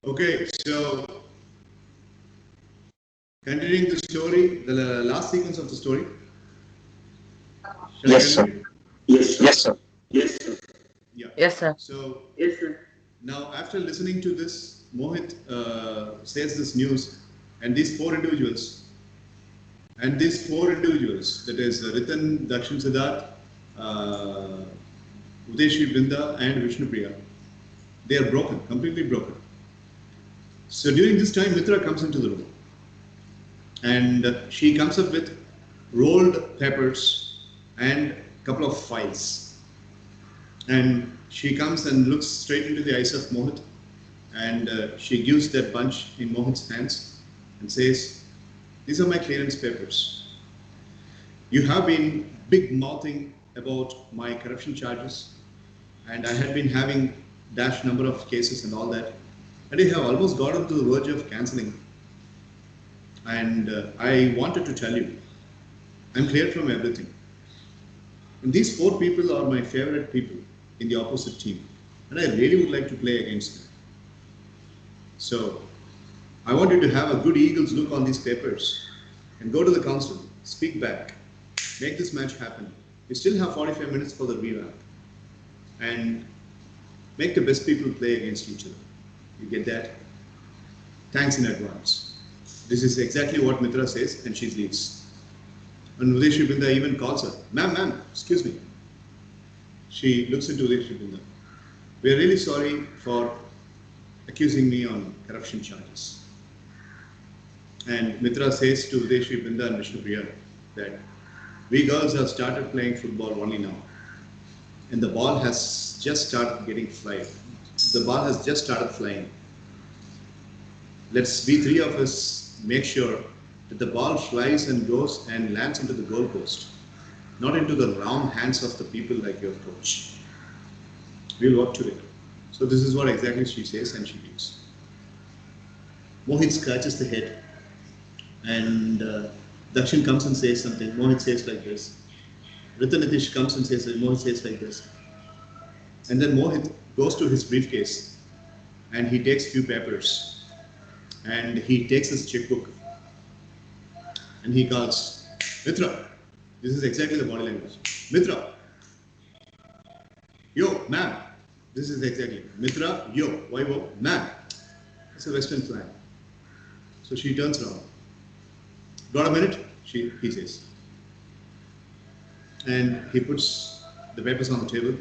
Okay, so continuing the story, the last sequence of the story. Yes, sir. Yes, sir. Yes, sir. Yes, sir. Yeah. Yes, sir. So, yes, sir. Now, after listening to this, Mohit says this news, and these four individuals, that is Ritan, Dakshin Siddharth, uh, Udeshi Binda, and Vishnupriya, they are broken, completely broken. So during this time, Mitra comes into the room, and she comes up with rolled peppers and a couple of files. And she comes and looks straight into the eyes of Mohit, and she gives that bunch in Mohit's hands and says, "These are my clearance papers. You have been big mouthing about my corruption charges, and I had been having dash number of cases and all that, and I have almost gotten to the verge of cancelling. And I wanted to tell you, I'm cleared from everything. And these four people are my favorite people in the opposite team, and I really would like to play against them. So I want you to have a good eagle's look on these papers and go to the council, speak back, make this match happen. You still have 45 minutes for the revamp, and make the best people play against each other. You get that? Thanks in advance." This is exactly what Mitra says, and she leaves. And Udeshi Binda even calls her, ma'am, excuse me. She looks into Udeshi Binda. "We are really sorry for accusing me on corruption charges." And Mitra says to Udeshi Binda and Vishnupriya that we girls have started playing football only now. And the ball has just started getting flying. The ball has just started flying. Let's, we three of us, make sure that the ball flies and goes and lands into the goalpost, not into the round hands of the people like your coach. We'll work together. So this is what exactly she says, and she leaves. Mohit scratches the head, and Dakshin comes and says something. Mohit says like this. Ritanitish comes and says, Mohit says like this. And then Mohit goes to his briefcase, and he takes few papers, and he takes his checkbook, and he calls, "Mitra." This is exactly the body language. "Mitra, yo, ma'am." This is exactly. "Mitra, yo, YO, ma'am." It's a Western slang. So she turns around. "Got a minute?" he says. And he puts the papers on the table.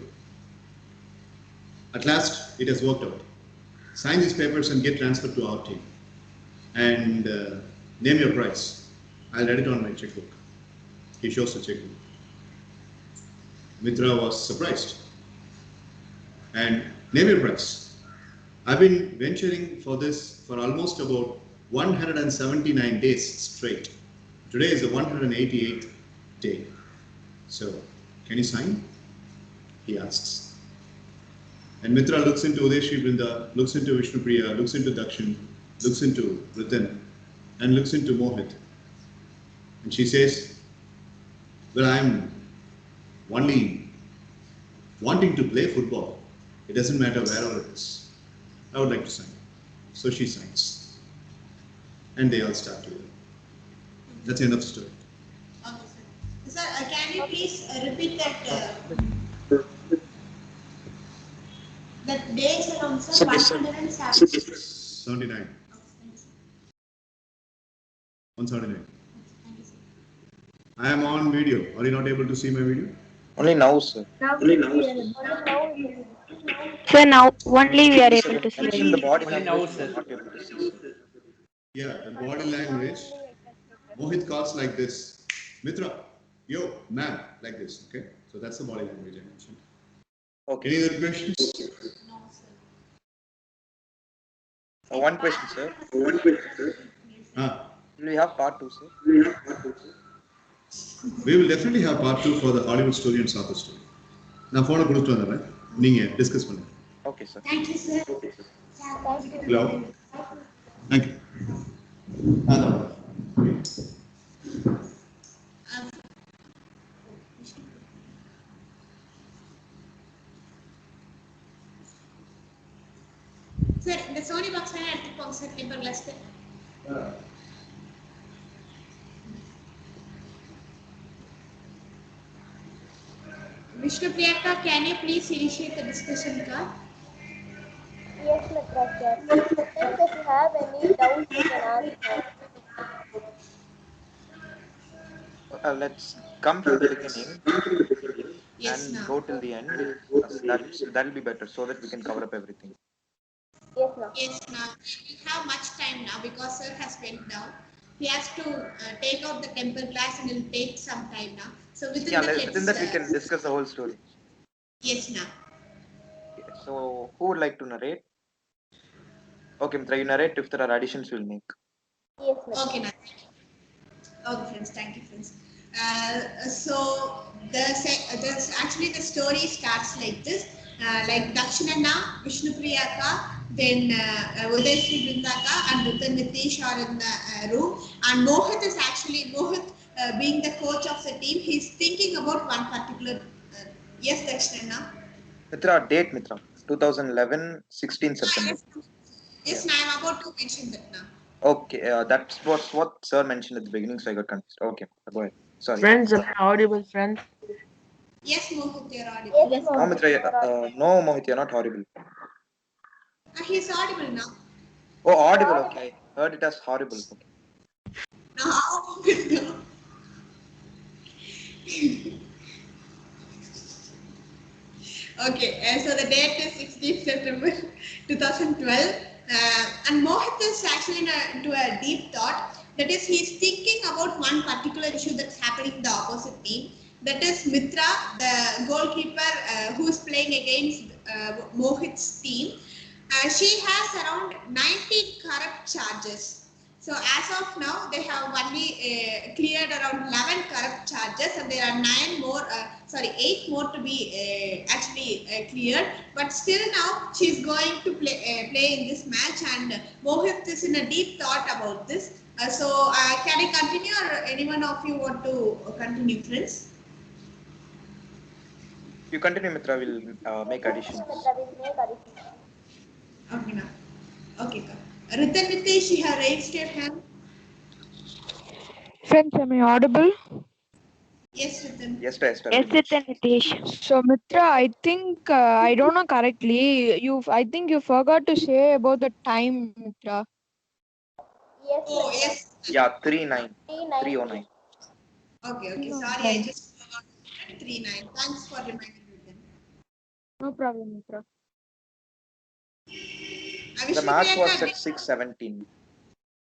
"At last, it has worked out. Sign these papers and get transferred to our team. And name your price. I'll write it on my checkbook." He shows the checkbook. Mitra was surprised. "And name your price. I've been venturing for this for almost about 179 days straight. Today is the 188th day. So, can you sign?" he asks. And Mitra looks into Udeshi Brinda, looks into Vishnupriya, looks into Dakshin, looks into Ritan, and looks into Mohit. And she says, "Well, I'm only wanting to play football. It doesn't matter wherever it is. I would like to sign." So she signs. And they all start together. That's the end of the story. Okay, sir. Sir, can you please repeat that that days around, sir? 107. 79. 179. Thank you, sir. I am on video. Are you not able to see my video? Only now, sir. Only now. Sir, now only we are able to see In you. the body Only language, now, we sir. are not able to see, sir. Yeah, the body language. Mohit calls like this. "Mitra, yo, ma'am," like this. Okay, so that's the body language I mentioned. Okay. Any other questions? No, sir. One question, sir. Ah, Will we have part 2, sir? we will definitely have part 2 for the Hollywood story and soccer story. நான் போனை கொடுத்துட்டு வந்துடுறேன், நீங்க discuss பண்ணுங்க. Okay, sir. Thank you, sir. Hello. Thank you. Sir இந்த Sony box வேணா எடுத்துட்டு போங்க sir temper glass. Vishnu Priyaka, can you please initiate the discussion, ka? Yes, Mitra sir. Friends, if you have any doubts, you can ask now. Let's come from the beginning Yes, and now. go till the end. That'll be better so that we can cover up everything. Yes, now. Yes, now. We have much time now because sir has went down. He has to take out the temper glass and it will take some time now. So within Yeah, that, within that we can discuss the whole story. Yes, now. Okay, so who would like to narrate? Okay, Mitra, you narrate. If there are additions, we'll make. Yes, Mitra. Okay, now. Okay, friends. Thank you, friends. So actually the story starts like this. Like Dakshinana, Vishnu Priyaka, then Udayasri Vrindaka and Ritan Nitish are in the room. And Mohit is actually, being the coach of the team, he's thinking about one particular, yes, Dakshinana. Mitra, date Mitra. 2011, 16 September. Yes, now I'm about to mention that now. Okay, that's what sir mentioned at the beginning, so I got confused. Okay, go ahead. Sorry. Friends, am I audible, friends? Yes, Mohit, you're audible. Yes, No, Mohit. Mitra, no, Mohit, you're not horrible. He's audible now. Oh, audible. Okay, I heard it as horrible. Okay. Now, okay, so the date is 16th September 2012, and Mohit is actually into a deep thought. That is, he's thinking about one particular issue that's happening in the opposite team. That is Mitra, the goalkeeper who is playing against Mohit's team. She has around 19 corrupt charges. So as of now, they have only cleared around 11 corrupt charges, and there are 8 more to be actually cleared. But still now, she is going to play in this match, and Mohit is in a deep thought about this. So can I continue, or anyone of you want to continue, friends? You continue, Mitra. We'll make additions. Mitra, we'll make additions. Okay, now. Okay, Ritan Nitesh, you have raised your hand. Friends, am I audible? Yes, Ritan. Yes, Esther. Yes, Ritan Nitish. So, Mitra, I think I don't know correctly. I think you forgot to say about the time, Mitra. Yes, Oh, Mitra. yes. Yeah, 309. 390. Okay. Sorry, I just forgot 39. Thanks for reminding me then. No problem, Mitra. The match was at 6:17.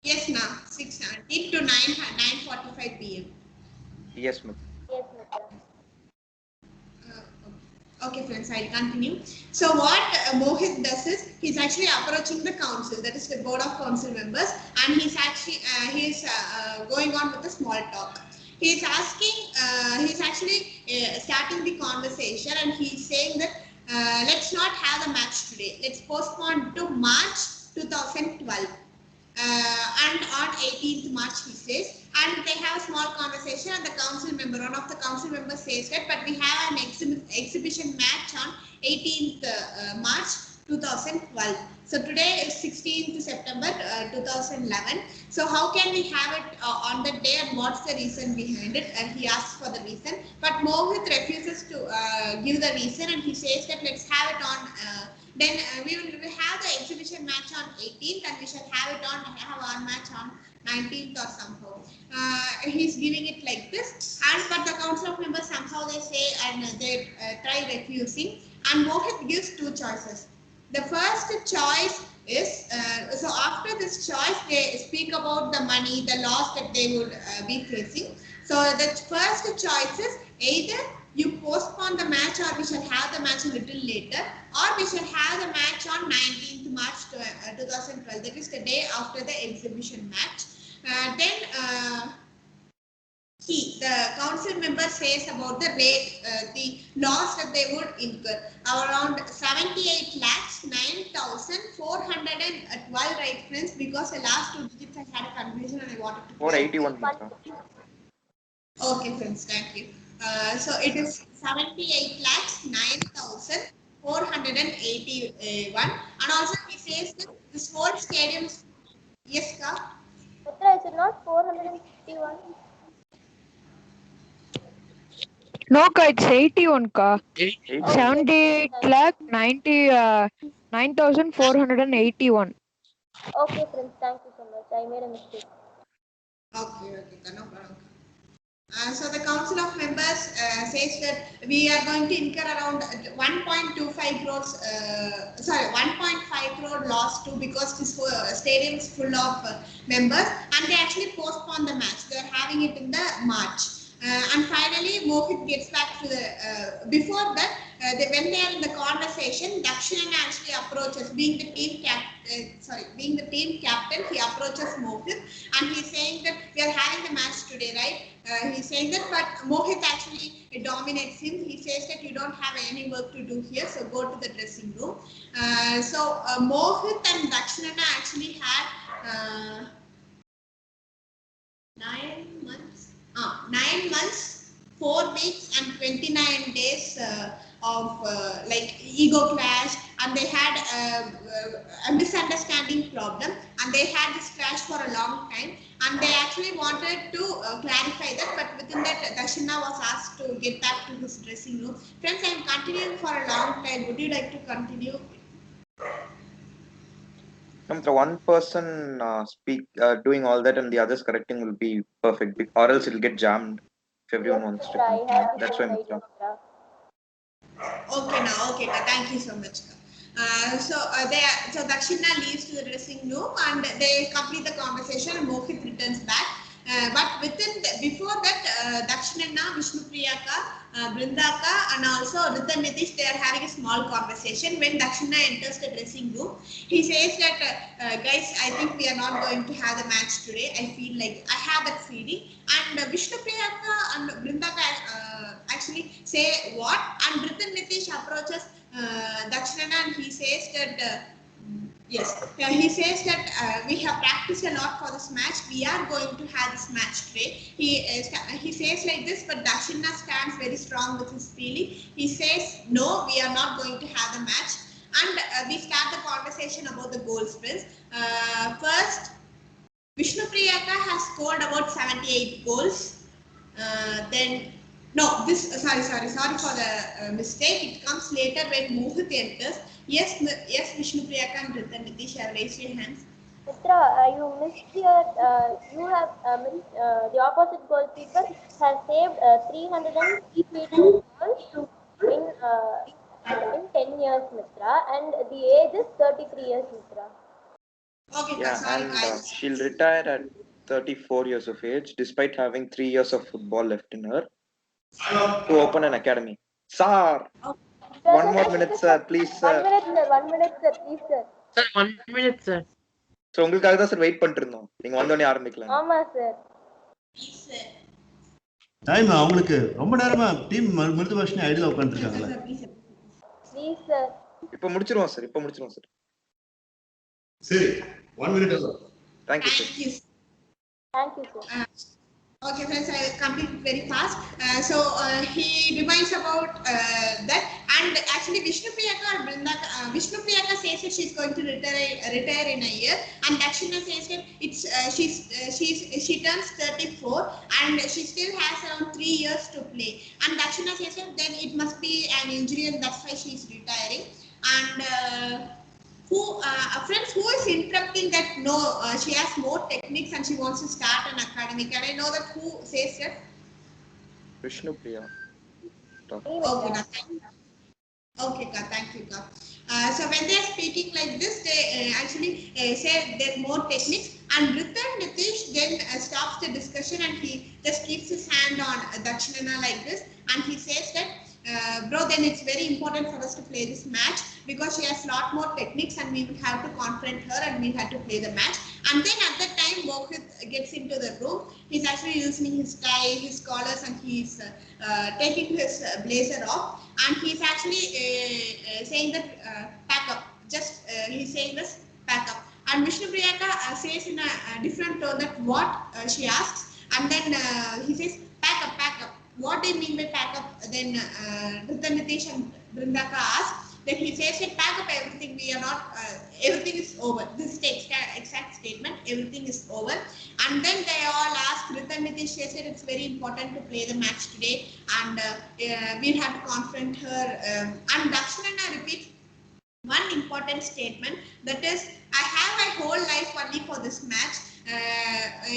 Yes, now 6:17 to 9:45 p.m. Yes, Mitra. Yes, Mitra. Okay, friends, I'll continue. So what Mohit does is he's actually approaching the council, that is the board of council members, and he's actually going on with a small talk. He's actually starting the conversation, and he's saying that let's not have the match today. Let's postpone to March 2012. And on 18th March, he says, and they have a small conversation, and the council member, one of the council members says that, but we have an exhibition match on 18th March 2012. So today is 16th September 2011. So how can we have it on that day, and what's the reason behind it? And he asks for the reason, but Mohit refuses to give the reason, and he says that let's have it on then we will have the exhibition match on 18th, and we shall have our match on 19th or somehow. He's giving it like this, but the council of members somehow they say, and they try refusing, and Mohit gives two choices. The first choice is, so after this choice, they speak about the money, the loss that they would be facing. So the first choice is either you postpone the match, or we shall have the match a little later, or we shall have the match on 19th March 2012. That is the day after the exhibition match. The council member says about the rate, the loss that they would incur, around 78 lakhs 9,412, right, friends? Because the last two digits I had a confusion and I wanted to. 481, Mitra. Okay, friends, thank you. So it is 78 lakhs 9,481, and also he says that stadiums. Yes, Ka? Mitra, is it not 451? No, ka, it's 81, ka. 78 Thank lakh 9,481. Okay, friends, thank you so much. I made a mistake. Okay, Ka, no problem. So the Council of Members says that we are going to incur around 1.25 crores, 1.5 crore loss too, because this stadium is full of members, and they actually postpone the match. They are having it in the March. And finally, Mohit gets back to the, before that, when they are in the conversation, Dakshinan actually approaches, being the team captain, he approaches Mohit, and he's saying that we are having the match today, right? He's saying that, but Mohit actually dominates him. He says that you don't have any work to do here, so go to the dressing room. So Mohit and Dakshinana actually had 9 months, 4 weeks, and 29 days of like ego clash, and they had a misunderstanding problem, and they had this clash for a long time, and they actually wanted to clarify that, but within that, Dashina was asked to get back to his dressing room. Friends, I am continuing for a long time. Would you like to continue? So one person doing all that and the others correcting will be perfect, or else it'll get jammed if everyone Yes, wants to Mitra, I continue. have the That's why, same idea, Mitra. Mitra. Okay, Ka, thank you so much. So Dakshina leaves to the dressing room, and they complete the conversation, and Mohit returns back. But before that, Dakshinana, Vishnupriyaka, Brindaka, and also Ritan Nitish, they are having a small conversation. When Dakshina enters the dressing room, he says that, guys, I think we are not going to have the match today. I feel like I have that feeling. And Vishnupriyaka and Brindaka actually say what? And Ritan Nitish approaches Dakshinana, and he says that. Yes, he says that we have practiced a lot for this match. We are going to have this match today. He says like this, but Dakshina stands very strong with his feeling. He says, no, we are not going to have the match. And we start the conversation about the goal sprints. First, Vishnu Priyaka has scored about 78 goals. Then, no, sorry for the mistake. It comes later when Mohit enters. Yes, Vishnu Priyaka and Ritan Nitish, raise your hands. Mitra, you missed you have missed the opposite goalkeeper has saved 352 goals in 10 years, Mitra, and the age is 33 years, Mitra. Okay, Yeah, sorry, and guys. she'll retire at 34 years of age, despite having 3 years of football left in her, to open an academy. Sir, Sir, one more minute, sir, please, sir. 1 minute, sir, please, sir. Sir, 1 minute, sir. So உங்களுக்காக தான் sir wait பண்ணிட்டு இருந்தோம், நீங்க வந்தோடனே ஆரம்பிக்கலாம். ஆமா sir. Time அவங்களுக்கு ரொம்ப நேரமா டீம் மிருது வருஷம் ஐடியில் உட்காந்துருக்காங்களே. Please sir. இப்போ முடிச்சிருவோம் சார். சரி, 1 minute alone. Thank you, sir. Thank you, sir. Okay, friends, I will complete it very fast. He reminds about that, and actually Vishnu Priyaka says that she's going to retire in a year, and Dakshina says that she turns 34 and she still has around 3 years to play. And Dakshina says that then it must be an injury, and that's why she's retiring. And friends, who is interrupting that? No, she has more techniques and she wants to start an academy. Can I know that who says that? Vishnu Priya. Okay, Ka, thank you, Ka. So when they are speaking like this, they actually say there's more techniques, and Ritan Nitish then stops the discussion, and he just keeps his hand on Dakshinana like this, and he says that, bro, then it's very important for us to play this match because she has a lot more techniques, and we will have to confront her, and we have to play the match. And then at that time, Mohit gets into the room. He's actually loosening his tie, his collars, and he's taking his blazer off, and he's actually saying that pack up. He's saying this, pack up. And Vishnu Priyaka says in a different tone that what she asks, and then he says pack up. What do you mean by pack up? Then Ritan Nitish and Brindaka ask. Then he says that pack up everything. We are not. Everything is over. This takes care. statement. Everything is over. And then they all asked, Ritan Nitish said it's very important to play the match today, and we'll have to confront her. And Dakshinana repeats one important statement, that is, I have my whole life only for this match.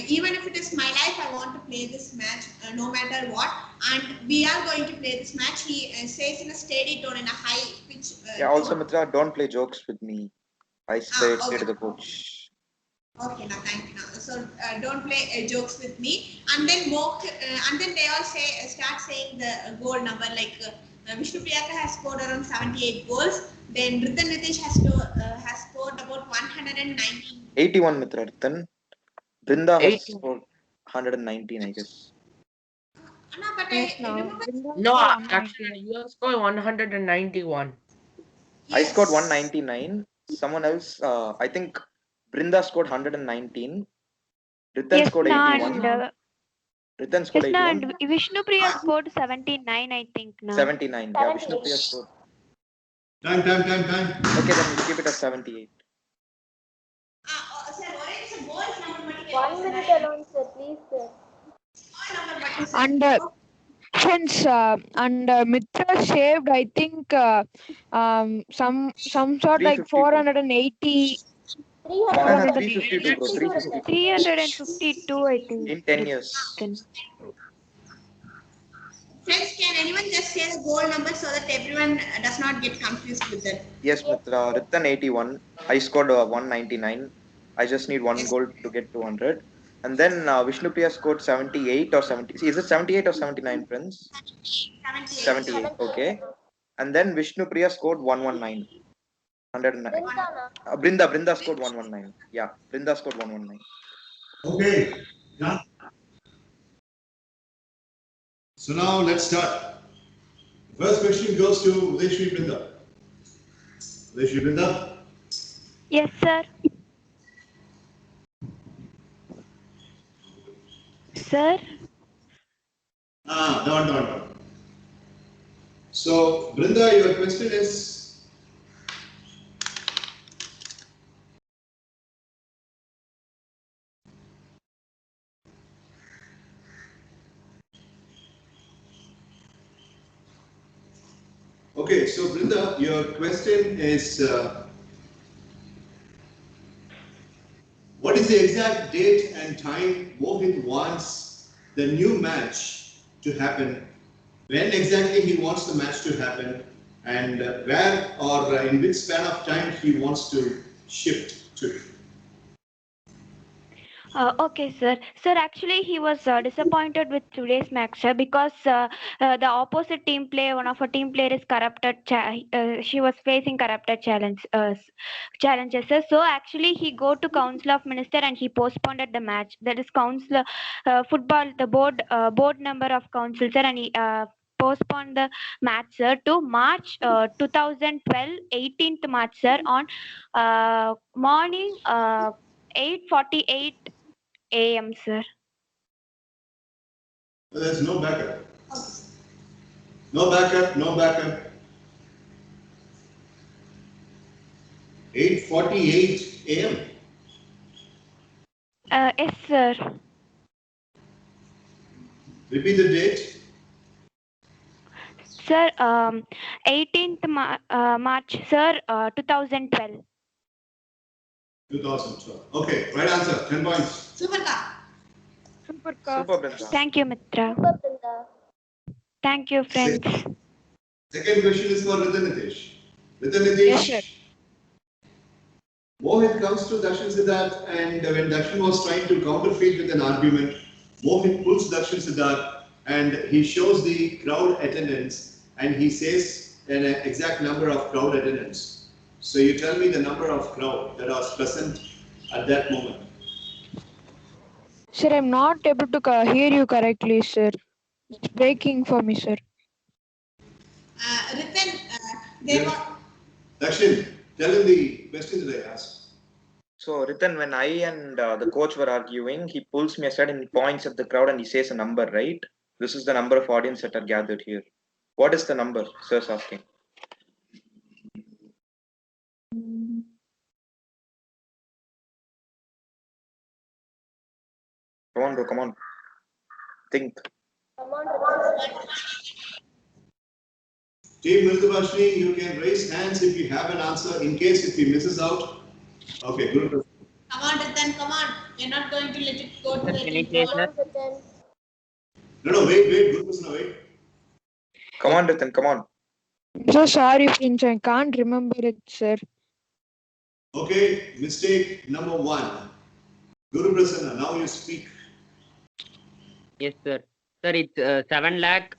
Even if it is my life, I want to play this match no matter what, and we are going to play this match. He says in a steady tone, in a high pitch. Also, Mitra, don't play jokes with me. I say to the coach. Okay, now thank you. Now, so don't play jokes with me. And then and then they all start saying the goal number, like Vishnu Priyaka has scored around 78 goals. Then Ritan Nitish has scored about 119. 81, Mitra. Ritan. Brinda has scored 119, I guess. Anna, but Yes, I now. remember. No, actually, you scored 191. I scored Yes. 199. Someone else, I think Brinda scored 119. Ritan Yes, scored na, 81. and Ritan scored yes, na, 81. and Vishnu Priya scored 79, I think, na. 79. Yeah, Vishnu 78. Priya scored. Time. Okay, then we'll keep it at 78. Sir, orange goals number 1 minute alone, sir, please, sir. And since Mitra saved, I think some sort like 352. 480, 352, bro. 352. 352, I think. In 10 years. Friends, can anyone just say the goal number so that everyone does not get confused with that? Yes, Mitra. Ritan 81. I scored 199. I just need one goal to get 200. And then Vishnu Priya scored 78 or 70. See, is it 78 or 79, friends? 78. Okay. And then Vishnu Priya scored 119. 109. Brinda, Brinda scored 119. Yeah, Brinda scored 119. Okay. Done. So now let's start. The first question goes to Udeshri Brinda. Udeshri Brinda. Yes, sir. Sir? No. So, Brinda, your question is. Okay, so Brinda, your question is what is the exact date and time Mohit wants the new match to happen? When exactly he wants the match to happen, and where or in which span of time he wants to shift to? Okay, sir. Sir, actually, he was disappointed with today's match, sir, because the opposite team player, one of her team player is corrupted. She was facing corrupted challenges, sir. So actually, he go to Council of Minister and he postponed the match. That is Council football, the board member of Council, sir, and he postponed the match, sir, to March 2012, 18th March, sir, on morning 8:48 AM, sir. There's no backup. No backup. 8:48 a.m. Yes, sir. Repeat the date. Sir, 18th March, sir, 2012. 2012. Okay, right answer. 10 points. Super car. Super Super, Brinda. Thank you, Mitra. Super Brinda. Thank you, friends. Second question is for Ritan Nitish. Ritan Yes, sir. Nitish. Mohit comes to Dakshin Siddharth, and when Dakshin was trying to counterfeit with an argument, Mohit pulls Dakshin Siddharth and he shows the crowd attendance and he says an exact number of crowd attendance. So you tell me the number of crowd that was present at that moment. Sir, I'm not able to hear you correctly, sir. It's breaking for me, sir. Ritan, they were. Dakshin, tell him the question that I asked. So, Ritan, when I and the coach were arguing, he pulls me aside and he points at the crowd and he says a number, right? This is the number of audience that are gathered here. What is the number? Sir's asking. Come on, bro. Come on. Think. Come on, Ratan. Team Mridubashni, you can raise hands if you have an answer. In case if he misses out. Okay, Guru Prasad. Come on, Ratan, come on. You're not going to let it go to the Can you team. say, Come sir? on, Ratan. No, wait, Guru Prasad, wait. Come on, Ritan. Come on. I'm so sorry, Prince. I can't remember it, sir. Okay, mistake number 1. Guru Prasanna, now you speak. Yes, sir. Sir, it's 7 lakh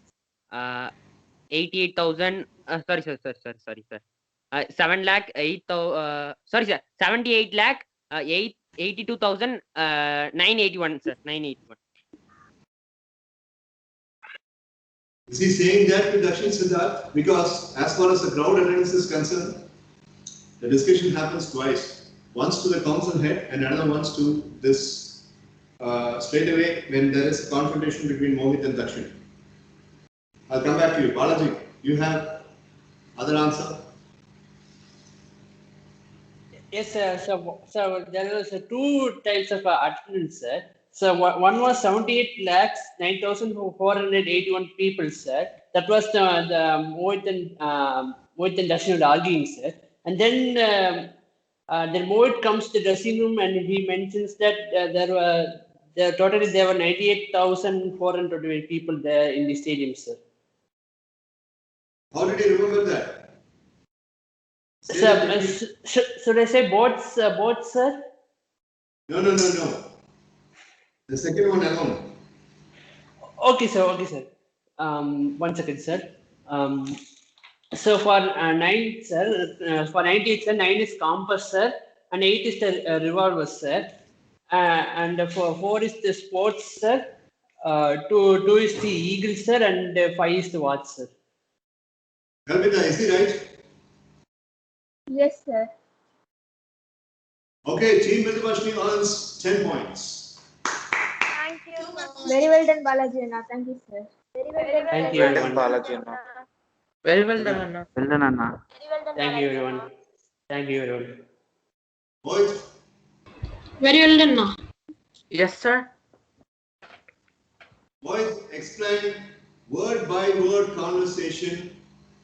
88,000. Sorry, sir. 7 lakh 8. Sorry, sir. 78 lakh 82,000 981, sir. 981. Is he saying that to Dakshin Siddharth? Because as far as the crowd attendance is concerned, the discussion happens twice. Once to the council head and another once to this straight away when there is confrontation between Mohit and Dakshin. I'll come back to you. Balaji, you have other answer? Yes, sir. So there was 2 types of attendance, sir. So one was 78 lakhs 9,481 people, sir. That was the Mohit and Darshan were arguing, sir. And then Mohit comes to the dressing room and he mentions that there were 98,420 people there in the stadium, sir. How did you remember that? Sir, should I say both, sir? No. The second one alone. Okay, sir. 1 second, sir. So for 9, sir, for 98, sir, 9 is compass, sir, and 8 is the revolver, sir. And for 4 is the sports, sir. 2 is the eagle, sir, and 5 is the watch, sir. Kalpita, is he right? Yes, sir. Okay, Team Mridubashni earns 10 points. Thank you. Very well done, Balaji Anna. Thank you, sir. Very well done. Thank you, Well done, everyone. Balaji. Anna. Very well done, Anna. Well done, Anna. Very well done, Thank you, Balaji everyone. Anna. Thank you, everyone. Mohit, Very well done, now. Yes, sir. Mohit, explain word by word conversation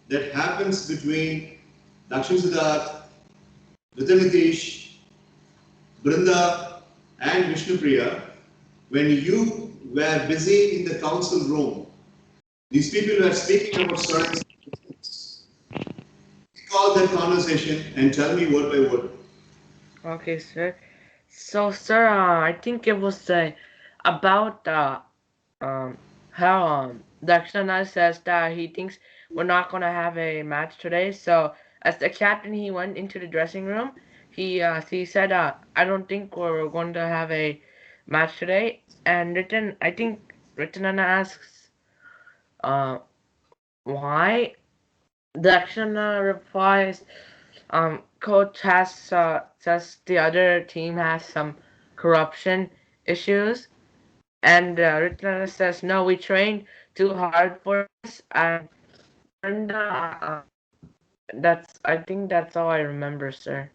that happens between Dakshin Siddharth, Ritanitish, Brinda, and Vishnupriya when you were busy in the council room. These people were speaking about certain things. Recall that conversation and tell me word by word. Okay, sir. So, sir, I think it was about how Dakshana says that he thinks we're not gonna have a match today. So, as the captain, he went into the dressing room. He said, "I don't think we're going to have a match today." And I think Ritanana asks, why? Dakshana replies, coach says the other team has some corruption issues, and Ritlana says no, we trained too hard for this, and I think that's all I remember, sir.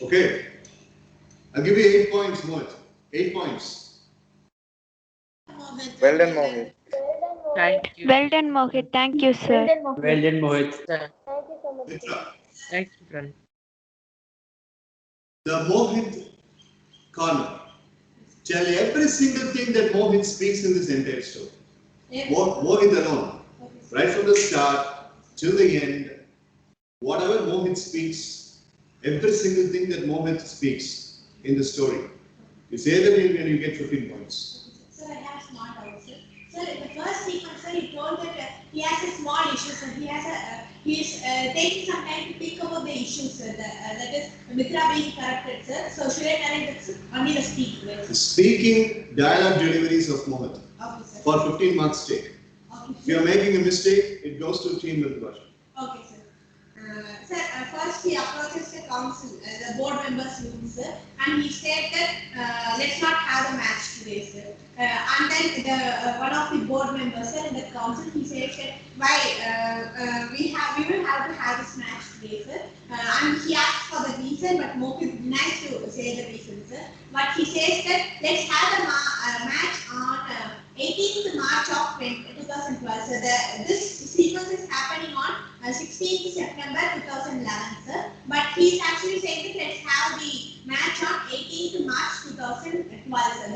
Okay. I'll give you 8 points, Mohit. 8 points. Well done, Mohit. Well done, Mohit. Thank you, Well done, Mohit. Thank you, Well sir. done, Mohit. Well done, Mohit. sir. Thank you so much. Mitra. Thank you, friend. The Mohit corner. Tell every single thing that Mohit speaks in this entire story. Mohit alone. Right from the start till the end, whatever Mohit speaks, every single thing that Mohit speaks in the story, you say that and you get 15 points. Sir, I have small doubt, sir. Sir, in the first sequence, sir, he told that he has a small issue, sir. He is taking some time to think about the issue, sir. That is Mitra being corrupted, sir. So should I narrate that only the speak? Right? The speaking dialogue deliveries of Mohit Okay, sir. for 15 marks take. Okay, If you are making a mistake, it goes to team Mridubashni. Okay, sir. Sir, first he approaches the council, the board members room, sir, and he said that let's not have a match today, sir. And then one of the board members, sir, in the council, he says that why we will have to have this match today, sir. And he asked for the reason, but Mohit denies to say the reason, sir. But he says that let's have a match on 18th March of 2012. So this sequence is happening on 16th September 2011, sir. But he's actually saying that let's have the match on 18th March 2012, sir.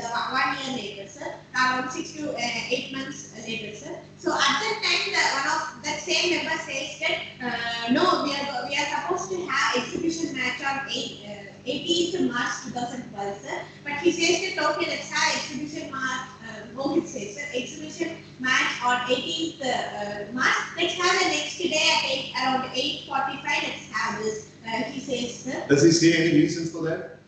The 1 year later, sir. Around 6 to 8 months later, sir. So at that time, one of that same member says that no, we are supposed to have exhibition match on 18th March 2012, sir. But he says that okay, let's have exhibition match. Mohit says sir, exhibition match on 18th March. Let's have the next day at around 8:45. Let's have this. He says, sir. Does he say any reasons for that?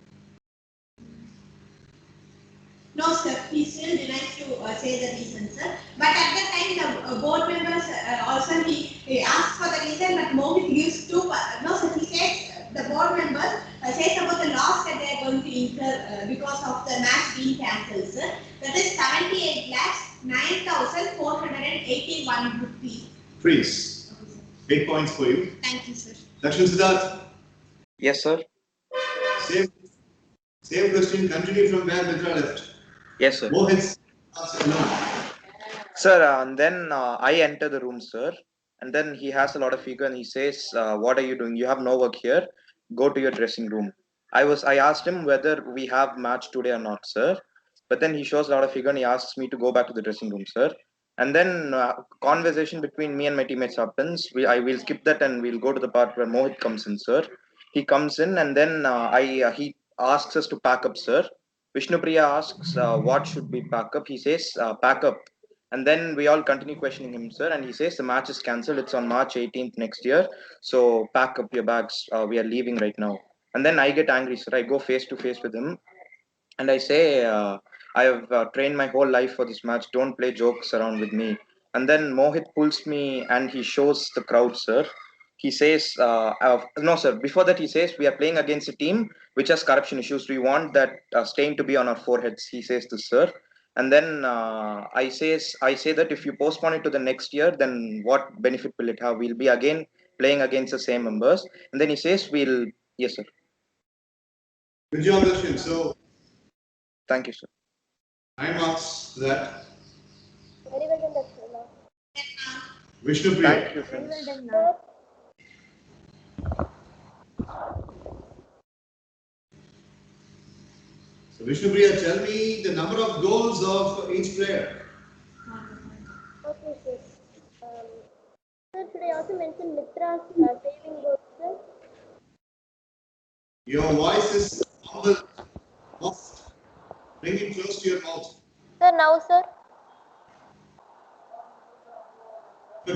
No, sir. He still denies to say the reason, sir. But at the time, the board members also he asked for the reason, but Mohit gives two. No, sir. He says the board members says about the loss that they are going to incur because of the match being cancelled, sir. That is 78 lakhs 9,481 rupees. Freeze. 8 points for you. Thank you, sir. Dakshin Siddharth. Yes, sir. Same question. Continue from where Mitra left. Yes, sir. Mohit's answer alone. Sir, and then I enter the room, sir. And then he has a lot of ego and he says, what are you doing? You have no work here. Go to your dressing room. I asked him whether we have match today or not, sir. But then he shows a lot of ego and he asks me to go back to the dressing room, sir. And then conversation between me and my teammates happens. I will skip that and we'll go to the part where Mohit comes in, sir. He comes in and then he asks us to pack up, sir. Vishnupriya asks, what should we pack up? He says, pack up. And then we all continue questioning him, sir. And he says, the match is cancelled. It's on March 18th next year. So pack up your bags. We are leaving right now. And then I get angry, sir. I go face to face with him. And I say, I have trained my whole life for this match. Don't play jokes around with me. And then Mohit pulls me and he shows the crowd, sir. He says, no, sir. Before that, he says, we are playing against a team which has corruption issues. We want that stain to be on our foreheads. He says this, sir. And then I say that if you postpone it to the next year, then what benefit will it have? We'll be again playing against the same members. And then he says, yes, sir. Good job, Dakshin. So, Thank you, sir. 9 marks to that. Very well done, Dakshina. Vishnupriya. Thank you, Very friends. well done, ma'am. So, Vishnupriya, tell me the number of goals of each player. Okay, sir. Sir, should I also mention Mitra's saving goals, sir? Your voice is humble. Bring it close to your mouth. Sir, now, sir. Sir,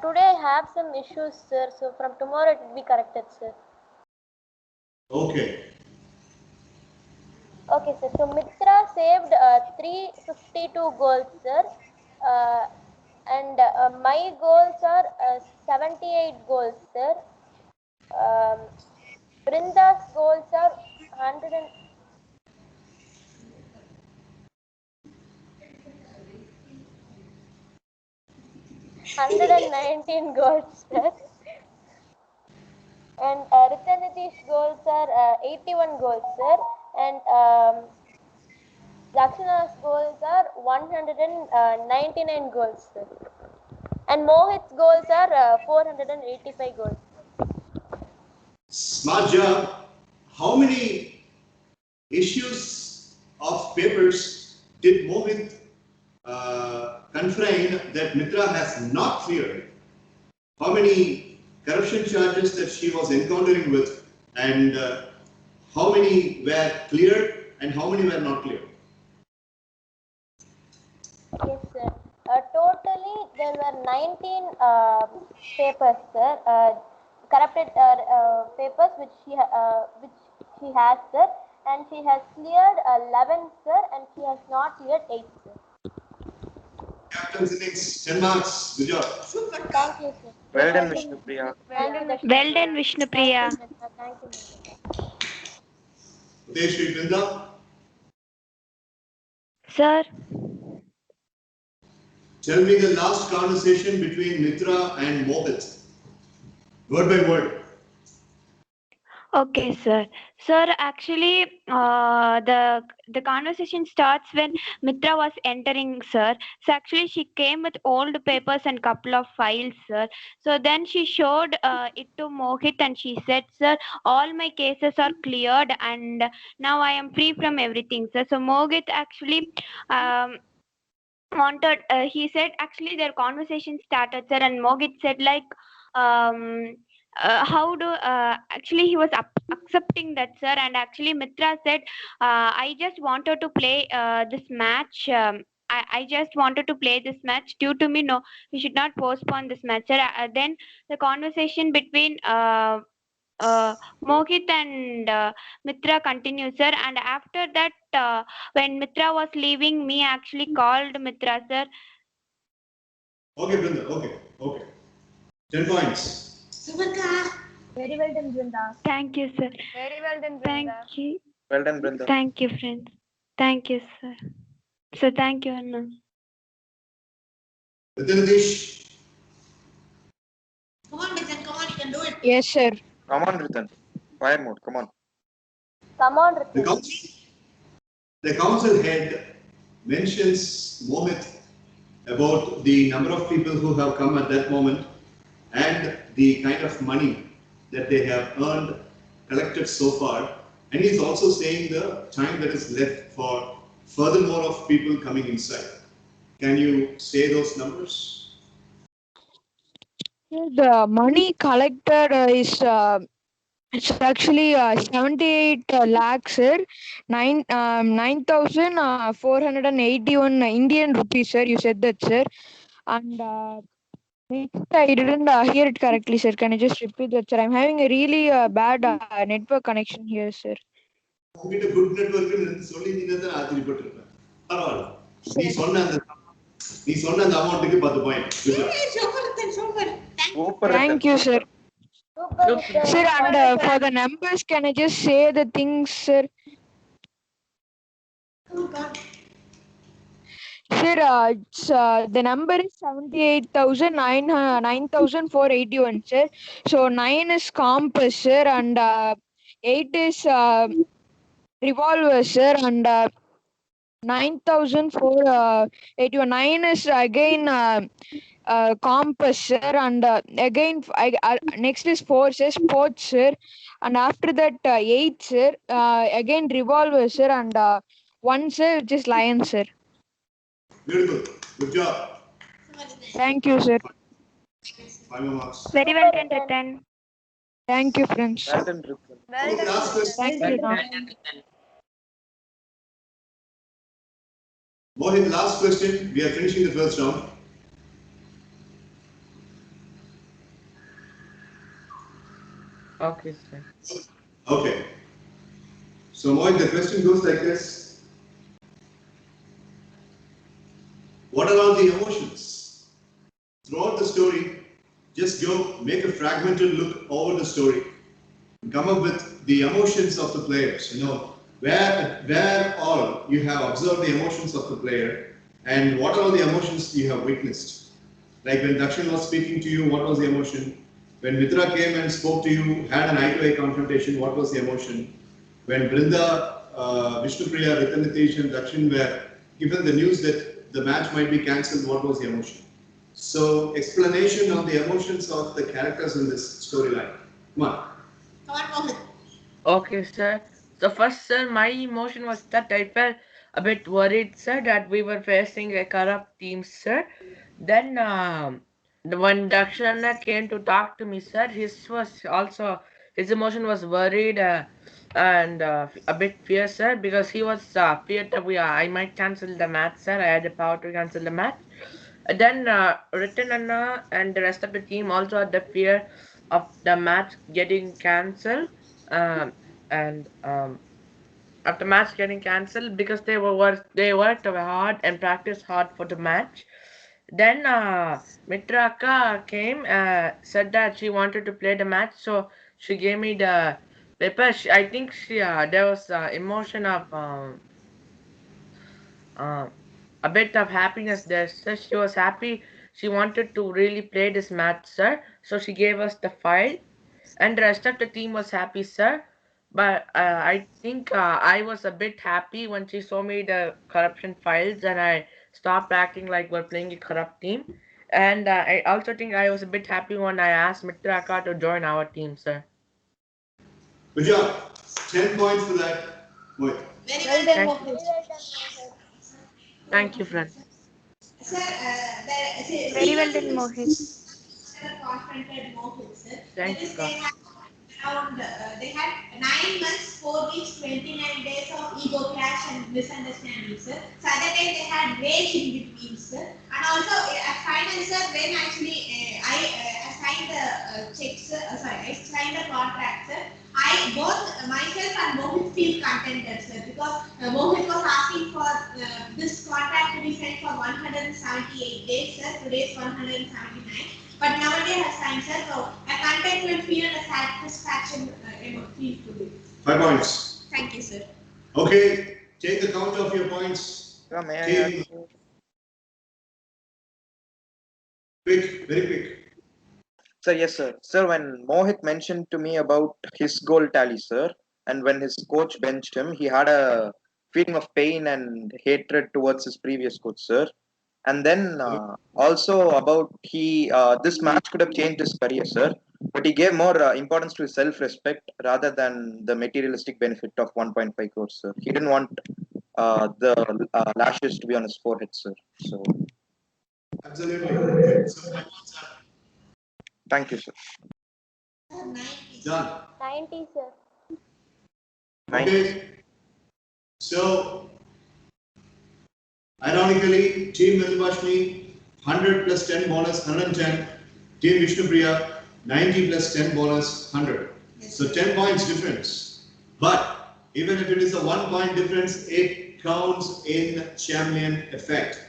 today I have some issues, sir. So from tomorrow it will be corrected, sir. Okay. Okay, sir. So Mitra saved 352 goals, sir. And my goals are 78 goals, sir. Brinda's goals are 119 goals, sir. And Ritanitish's goals are 81 goals, sir. And Lakshana's goals are 199 goals, sir. And Mohit's goals are 485 goals. Smart job. How many issues of papers did Mohit confirm that Mitra has not cleared? How many corruption charges that she was encountering with, and how many were cleared and how many were not cleared? Yes, sir. Totally, there were 19 papers, sir. Corrupted papers which she has, sir, and she has cleared 11, sir, and she has not cleared 8, sir. Captain's innings, 10 marks. Good job. Super. Thank you, sir. Well done, Vishnupriya. Thank you, Dakshina. Well done, Vishnupriya. Thank you. Udeshri Brinda, Sir, tell me the last conversation between Mitra and Mohit. Word by word. Okay, sir. Sir, actually, the conversation starts when Mitra was entering, sir. So actually, she came with old papers and couple of files, sir. So then she showed it to Mohit, and she said, "Sir, all my cases are cleared, and now I am free from everything, sir." So Mohit actually um, wanted. He said actually their conversation started, sir, and Mohit said like um how do actually he was accepting that, sir, and actually Mitra said I just wanted to play this match. I just wanted to play this match. Due to me, no, we should not postpone this match, sir. Then the conversation between Mohit and Mitra continues, sir. And after that, when Mitra was leaving, me actually called Mitra, sir. Okay, Brinda. Okay. 10 points. Suvarka. Very well done, Brinda. Thank you, sir. Very well done, Thank Brinda. you. Well done, Brinda. Thank you, friends. Thank you, sir. So thank you, Anna. Nitish. Come on, Nathan, come on, you can do it. Yes, sir. Come on, Ritan. Fire mode. Come on. Come on, The Ritu. council, the council head mentions Mohit about the number of people who have come at that moment and the kind of money that they have earned, collected so far. And he's also saying the time that is left for furthermore of people coming inside. Can you say those numbers? The money collected is it's actually 78 lakhs, sir. 9,481 Indian rupees, sir. You said that, sir. And next, I didn't hear it correctly, sir. Can I just repeat that, sir? I'm having a really bad network connection here, sir. உங்ககிட்ட good நெட்வொர்க்னு சொல்லி நீங்க தான் ஆச்சரியப்பட்டிருப்பேன். பரவாயில்ல. நீ Sir. சொன்ன அந்த அமௌண்ட்டுக்கு 10 point. Hey, super, Nathan, super. Super, Thank Ritan. you, sir. Super, Ritu. Sir, and for the numbers, can I just say the things, sir? Oh, God. Sir, the number is 9,481, sir. So 9 is compass, sir, and 8 is revolver, sir, and 9,481. 9 is again compass, sir, and again next is 4, sir, sports, sir, and after that 8, sir, again revolver, sir, and 1, sir, which is lion, sir. Beautiful. Good job. Thank you, sir. 5 more marks. Very well done, Ritan. Thank you, friends. Well done, Ritan. Well done, Last Ritu. question. Thank you. Mohit, last question. We are finishing the first round. Okay, sir. Okay. So Mohit, the question goes like this. What are all the emotions? Throughout the story, just go make a fragmented look over the story. Come up with the emotions of the players, where all you have observed the emotions of the player and what are all the emotions you have witnessed. Like when Dakshin was speaking to you, what was the emotion? When Mitra came and spoke to you, had an eye-to-eye confrontation, what was the emotion? When Brinda, Vishnupriya, Ritan Nitish and Dakshin were given the news that the match might be cancelled, what was the emotion? So explanation on the emotions of the characters in this storyline. Come on. Come on, Mohit. Okay, sir. So first, sir, my emotion was that I felt a bit worried, sir, that we were facing a corrupt team, sir. Then, when Dakshana came to talk to me, sir, his emotion was worried and a bit fear, sir, because he was feared that I might cancel the match, sir. I had the power to cancel the match. Then Ritan Anna and the rest of the team also had the fear of the match getting cancelled. And After match getting cancelled because they worked hard and practiced hard for the match. Then Mitraka came, said that she wanted to play the match, so she gave me the paper. I think there was emotion of a bit of happiness there. So she was happy. She wanted to really play this match, sir. So she gave us the file. and the rest of the team was happy, sir. But I think I was a bit happy when she showed me the corruption files, and I stopped acting like we're playing a corrupt team. And I also think I was a bit happy when I asked Mitraka to join our team, sir. Good job. 10 points for that. Wait. Very Well well done, done, Mohit. Mohit. Thank you, friend. Sir, Very well done, Mohit. confronted Mohit, sir. Thank That you, is, God. they had 9 months, 4 weeks, 29 days of ego clash and misunderstanding, sir. So at that time they had rage in between, sir. And also at final, sir, when actually I signed the checks, I signed the contract, sir. I both myself and Mohit feel contented, sir, because Mohit was asking for this contract to be sent for 178 days, sir. Today is 179. But nowadays has signed, sir. So a contentment feel and a satisfaction feel to be. 5 points. Thank you, sir. Okay, take the count of your points. Sir, may I Team, ask you? quick, very quick. Sir, yes, sir. Sir, when Mohit mentioned to me about his goal tally, sir, and when his coach benched him, he had a feeling of pain and hatred towards his previous coach, sir. And then also about this match could have changed his career, sir. But he gave more importance to his self-respect rather than the materialistic benefit of 1.5 crores, sir. He didn't want the lashes to be on his forehead, sir. So Absolutely. Okay, so 5 points are thank you, sir. done. 90, sir. Okay, so ironically, Team Mithubashmi 100 plus 10 bonus 110. Team Vishnupriya 90 plus 10 bonus 100. So 10 points difference. But even if it is a 1 point difference, it counts in Chameleon effect.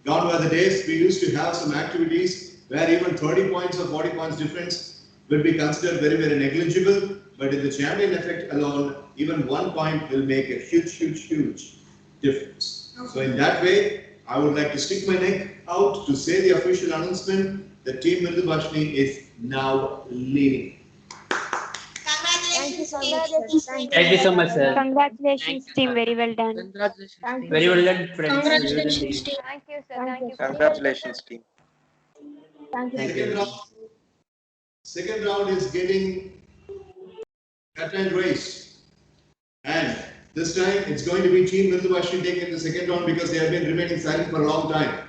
Gone were the days we used to have some activities where even 30 points or 40 points difference will be considered very, very negligible. But in the Chameleon effect alone, even 1 point will make a huge difference. So in that way, I would like to stick my neck out to say the official announcement that Team Mridubashni is now leading. Congratulations, team. Congratulations. Thank you so much, sir. Congratulations, team. Very well done. Congratulations, team. Very well done, friends. Congratulations, team. Thank you, sir. Thank you, sir. Congratulations, team. Thank you. Second round is getting cut and race. And this time it's going to be Team Mridubashni taking the second round because they have been remaining silent for a long time.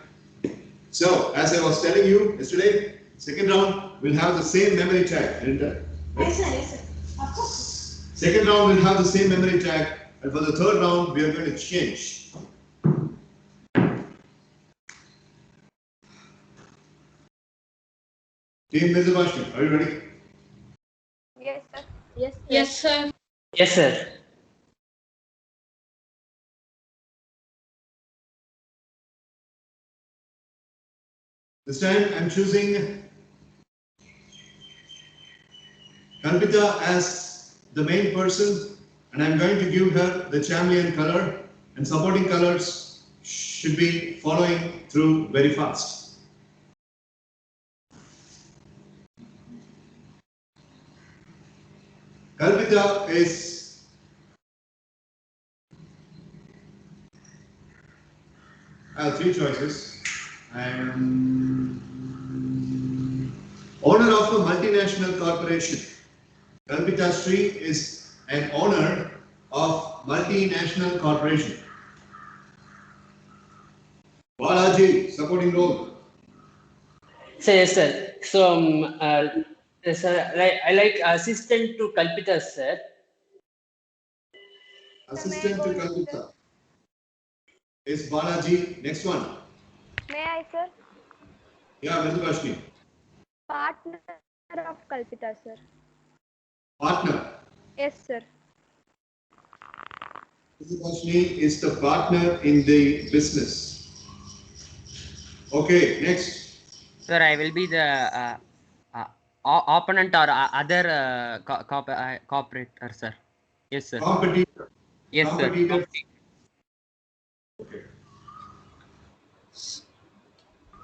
So, as I was telling you yesterday, second round will have the same memory tag, didn't I? Yes, sir. Yes, sir. Of course. Second round will have the same memory tag, and for the third round, we are going to change. Team Mridubashni, are you ready? Yes, sir. Yes, sir. Yes, sir. This time I'm choosing Kalpita as the main person, and I'm going to give her the Chameleon color, and supporting colors should be following through very fast. Kalpita is I have 3 choices. I'm owner of a multinational corporation. Kalpita Sri is an owner of multinational corporation. Balaji, supporting role. So, yes, sir. So, sir, I like assistant to Kalpita, sir. Assistant to Kalpita is Balaji. Next one. May I, sir? Yeah, Mridubashni. Partner of Kalpita, sir. Partner. Yes, sir. Mridubashni is the partner in the business. Okay, next. Sir, I will be the opponent or other cooperator, sir. Yes, sir. Competitor. Yes, sir. Competitor. Okay.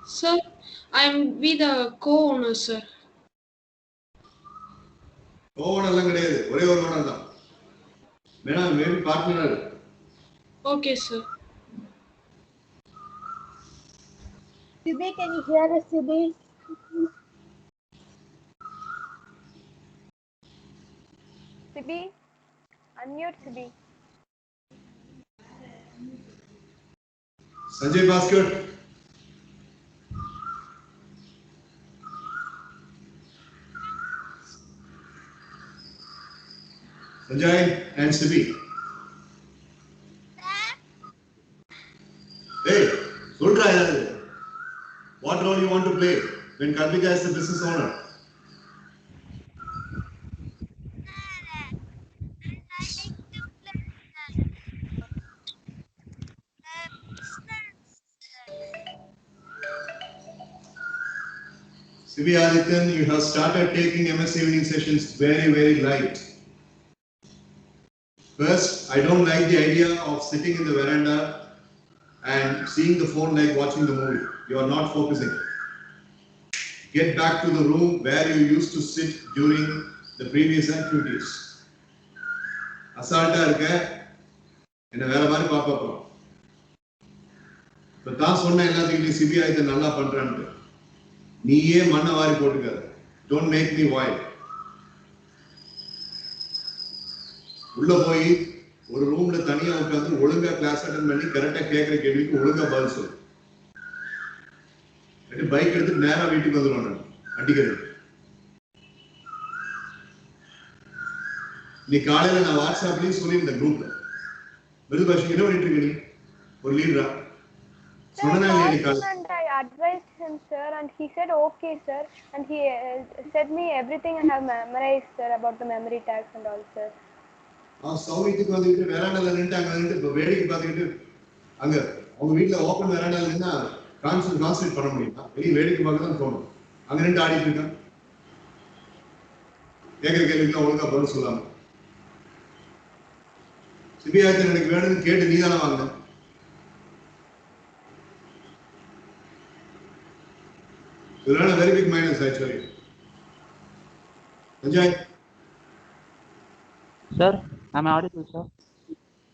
Sir, I'm be the co-owner, sir. Owner எல்லாம் கிடையாது, ஒரே ஒரு owner தான். வேணா maybe partner. Okay, sir. Sibi, can you hear us, Sibi? Sibi, unmute Sibi. Sanjay Basket. Sanjay and Sibi. Hey, சொல்றா யாரு? What role you want to play when Karthika is the business owner? Sibi Adityan, you have started taking MS evening sessions very light. First, I don't like the idea of sitting in the veranda and seeing the phone like watching the movie. You are not focusing. Get back to the room where you used to sit during the previous activities. Assaulta irukka enna vera mari paapa po. இப்ப தான் சொன்ன எல்லாத்துக்கிட்டையும் CP ஆயத்தை நல்லா பண்றான்ட்டு நீயே மண்ணை வாரி போட்டுக்காத. Don't make me wild. உள்ள போய் ஒரு ரூம்ல தனியா உட்கார்ந்து ஒழுங்கா கிளாஸ் அட்டெண்ட் பண்ணி கரெக்டா கேட்கிற கேள்விக்கு ஒழுங்கா பதில் சொல்லு. பைக் எடுத்து நேரா வீட்டுக்கு வந்துடுவான் நான் அடிக்கிறது. நீ காலையில நான் வாட்ஸ்அப்லயும் சொல்லியிருந்தேன் குரூப்ல மிருதுபாஷி என்ன பண்ணிட்டு இருக்க நீ ஒரு லீடரா சொன்னா இல்லையா நீ காலையில? I advised him, sir, and he said okay, sir, and he said me everything I have memorized, sir, about the memory tags and all, sir. சௌமித்துக்கு வந்துட்டு வெராண்டால நின்ட்டாங்க, இப்போ வேடிக்கை பார்த்துக்கிட்டு அங்க அவங்க வீட்டுல ஓப்பன் வெராண்டால நின்னா கான்சன்ட்ரேட் பண்ண முடியுமா? வெளியே வேடிக்கை பார்க்க தான் தோணும். அங்க நின்று ஆடிட்டு இருக்கான், கேட்கிற கேள்விக்கெல்லாம் ஒழுங்கா பதில் சொல்லாம. சிபிஆயத்தில் எனக்கு வேணும்னு கேட்டு நீ தானே வாங்க. இதனால very big minus actually. Sanjay. Sir, am I audible, sir?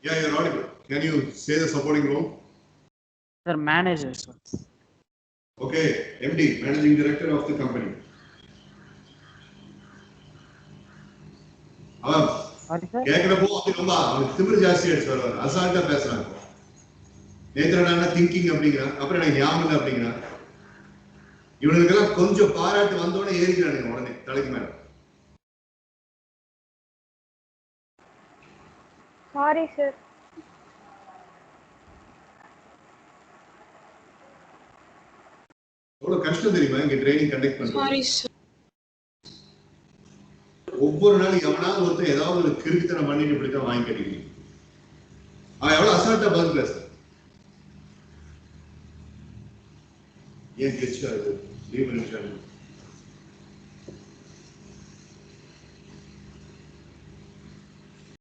Yeah, you're audible. Can you say the supporting role? Sir, manager, sir. Okay, MD, managing director of the company. கேட்கிறப்போ அப்படி ரொம்ப அவனுக்கு திமிரு ஜாஸ்தி அடிச்சு வருவார், அசால்ட்டா பேசுறாங்க. நேத்திரனா திங்கிங் அப்படிங்கிறான், அப்புறம் எனக்கு ஞாபகம் இல்லை அப்படிங்கிறான். இவனுக்கெல்லாம் கொஞ்சம் பாராட்டு வந்தோடனே ஏறிக்கிறானுங்க உடனே தலைக்கு மேல. Sorry, sir. எவ்வளவு கஷ்டம் தெரியுமா இங்க ட்ரைனிங் கண்டக்ட் பண்றது? Sorry, sir. ஒவ்வொரு நாளும் எவனாவது ஒருத்தர் ஏதாவது ஒரு கிறுக்குத்தனம் பண்ணிட்டு இப்படித்தான் வாங்கி கட்டிக்கிறீங்க. அவன் எவ்வளவு அசால்ட்டா பதில் பேச. ஏன் கெச்சா இது லீவ் நிமிஷம்